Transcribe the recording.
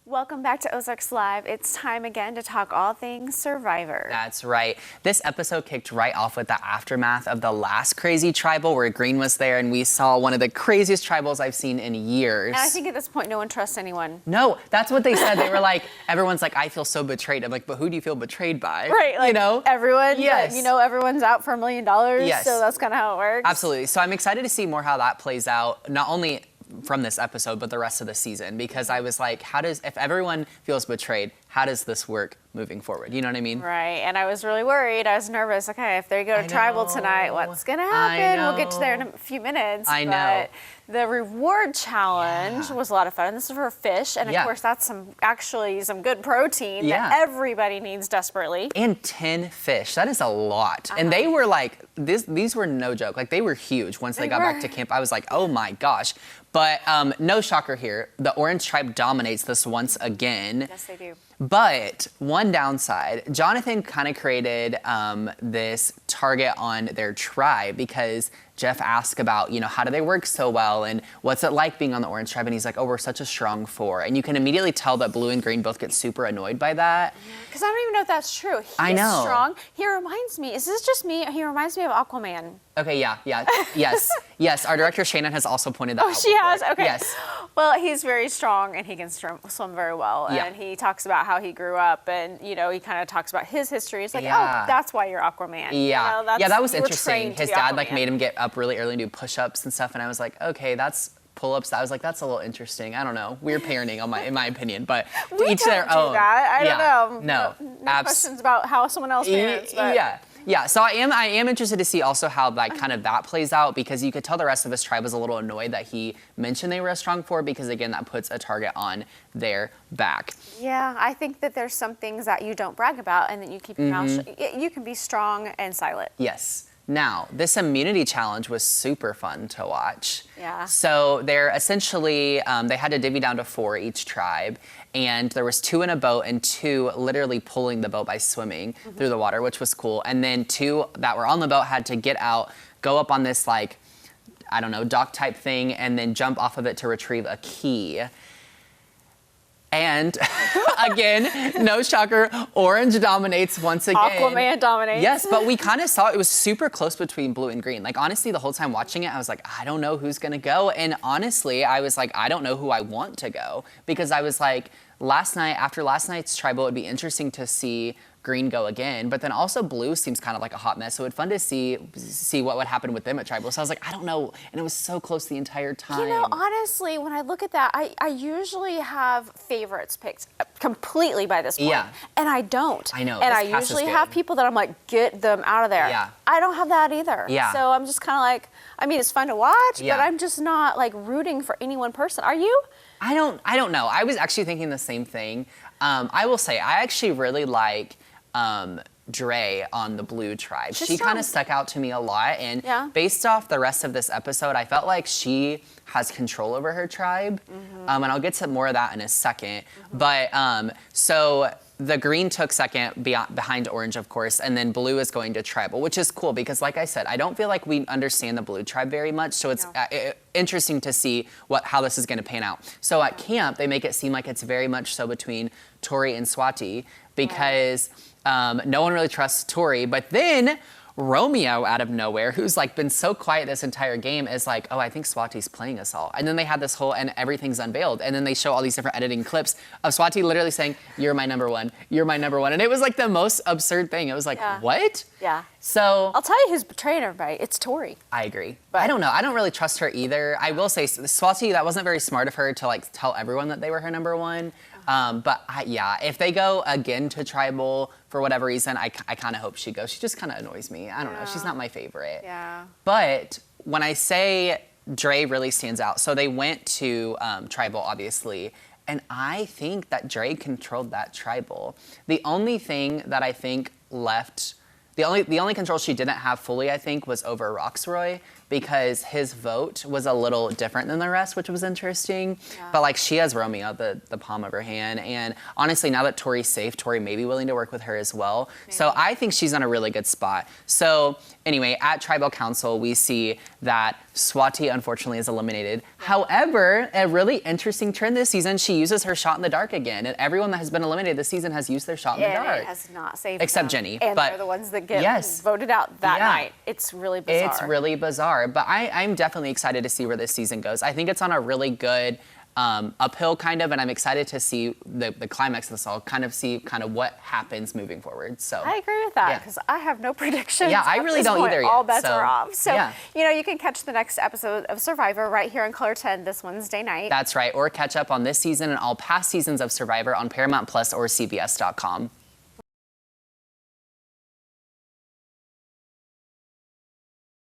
Welcome back to Ozarks Live. It's time again to talk all things Survivor. That's right. This episode kicked right off with the aftermath of the last crazy tribal where Green was there and we saw one of the craziest tribals I've seen in years. And I think at this point, no one trusts anyone. No, that's what they said. They were like, everyone's like, I feel so betrayed. I'm like, but who do you feel betrayed by? Right, like, you know? Everyone. Yes. But, everyone's out for $1 million. Yes. So that's kind of how it works. Absolutely. So I'm excited to see more how that plays out, not only from this episode, but the rest of the season, because I was like, if everyone feels betrayed, how does this work moving forward? You know what I mean? Right. And I was really worried. I was nervous. Okay, if they go to tribal tonight, what's going to happen? We'll get to there in a few minutes. I know. But the reward challenge was a lot of fun. This is for fish. And of course, that's actually some good protein that everybody needs desperately. And 10 fish. That is a lot. And they were like, these were no joke. Like, they were huge. Once they got back to camp, I was like, oh my gosh. But no shocker here. The Orange Tribe dominates this once again. Yes, they do. But one downside, Jonathan kind of created this target on their tribe because Jeff asked about, how do they work so well and what's it like being on the Orange Tribe? And he's like, oh, we're such a strong four. And you can immediately tell that Blue and Green both get super annoyed by that. Because I don't even know if that's true. I know. Strong. He reminds me, is this just me? He reminds me of Aquaman. Okay, yes. Our director Shannon has also pointed that out. Oh, she has? Okay. Yes. Well, he's very strong and he can swim very well. Yeah. And he talks about how he grew up and, he kind of talks about his history. It's like, oh, that's why you're Aquaman. Yeah. That was interesting. His dad Aquaman. made him get up really early and do push-ups and stuff. And I was like, okay, that's pull-ups. I was like, that's a little interesting. I don't know. Weird parenting in my opinion, but to each their own. I don't know. No questions about how someone else parents. But. Yeah, so I am interested to see also how that plays out, because you could tell the rest of his tribe was a little annoyed that he mentioned they were a strong four, because again, that puts a target on their back. Yeah, I think that there's some things that you don't brag about and that you keep your mouth shut. You can be strong and silent. Yes. Now, this immunity challenge was super fun to watch. Yeah. So they're essentially, they had to divvy down to 4 each tribe, and there was 2 in a boat and 2 literally pulling the boat by swimming through the water, which was cool. And then 2 that were on the boat had to get out, go up on this dock type thing, and then jump off of it to retrieve a key. And again, no shocker, Orange dominates once again. Aquaman dominates. Yes, but we kind of saw it was super close between Blue and Green. Like, honestly, the whole time watching it, I was like, I don't know who's going to go. And honestly, I was like, I don't know who I want to go. Because I was like, after last night's tribal, it would be interesting to see Green go again, but then also Blue seems kind of like a hot mess, so it's fun to see what would happen with them at tribal. So I was like, I don't know, and it was so close the entire time. Honestly, when I look at that, I usually have favorites picked completely by this point. Yeah. And I don't. I know. And I usually have people that I'm like, get them out of there. Yeah. I don't have that either. Yeah. So I'm just kind of like, it's fun to watch, Yeah. but I'm just not like rooting for any one person. Are you? I don't know. I was actually thinking the same thing. I will say, I actually really like Dre on the Blue tribe. She kind of stuck out to me a lot, and based off the rest of this episode, I felt like she has control over her tribe, and I'll get to more of that in a second. But so the Green took second behind Orange, of course, and then Blue is going to tribal, which is cool because, like I said, I don't feel like we understand the Blue tribe very much, so it's interesting to see how this is going to pan out. So at camp, they make it seem like it's very much so between Tori and Swati, because no one really trusts Tori, but then Romeo out of nowhere, who's been so quiet this entire game, is like, oh, I think Swati's playing us all. And then they had this whole, and everything's unveiled. And then they show all these different editing clips of Swati literally saying, you're my number one, you're my number one. And it was the most absurd thing. It was like, what? Yeah. So I'll tell you who's betraying everybody. It's Tori. I agree. But I don't know. I don't really trust her either. I will say, Swati, that wasn't very smart of her to tell everyone that they were her number one. But if they go again to tribal for whatever reason, I kind of hope she goes. She just kind of annoys me. I don't know. She's not my favorite. Yeah. But when I say Dre really stands out, so they went to tribal, obviously, and I think that Dre controlled that tribal. The only thing that I think left, the only control she didn't have fully, I think, was over Roxroy, because his vote was a little different than the rest, which was interesting. Yeah. But like she has Romeo at the palm of her hand. And honestly, now that Tori's safe, Tori may be willing to work with her as well. Maybe. So I think she's in a really good spot. So anyway, at Tribal Council, we see that Swati unfortunately is eliminated. Yeah. However, a really interesting trend this season, she uses her shot in the dark again. And everyone that has been eliminated this season has used their shot in the dark. It has not saved Except them. Jenny. And they're the ones that get voted out that night. It's really bizarre. It's really bizarre. But I'm definitely excited to see where this season goes. I think it's on a really good uphill kind of, and I'm excited to see the climax of this all, kind of what happens moving forward. So I agree with that because I have no predictions. Yeah, I really don't either yet. All bets are off. So, you can catch the next episode of Survivor right here on Color 10 this Wednesday night. That's right. Or catch up on this season and all past seasons of Survivor on Paramount Plus or CBS.com.